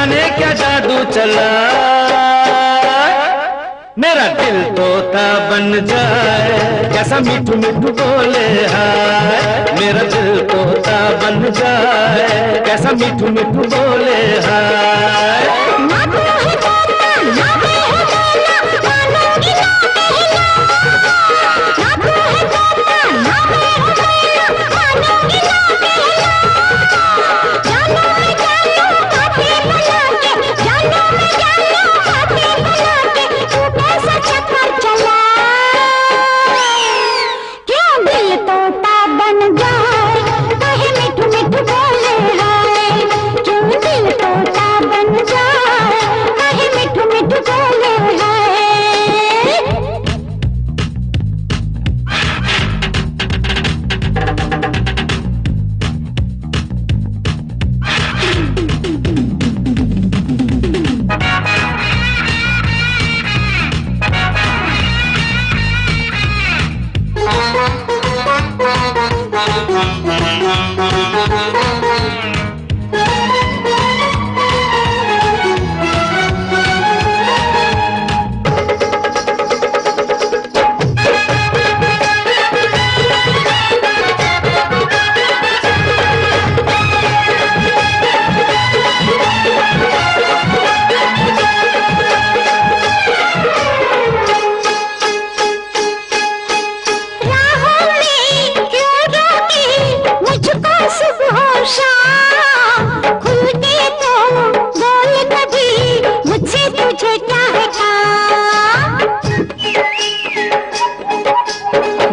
जाने क्या जादू चला, मेरा दिल तोता बन जाए, कैसा मिठू मिठू बोले हाय। मेरा दिल तोता बन जाए, कैसा मिठू मिठू बोले हाय।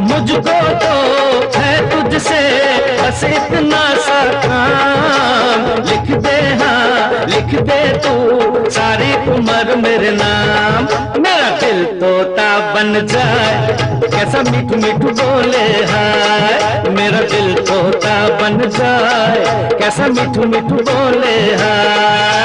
मुझको तो है तुझसे बस इतना सा काम, लिख दे हाँ लिख दे तू सारी उम्र मेरे नाम। मेरा दिल तोता बन जाए, कैसा मिठू मिठू बोले हाय। मेरा दिल तोता बन जाए, कैसा मिठू मिठू बोले हाय।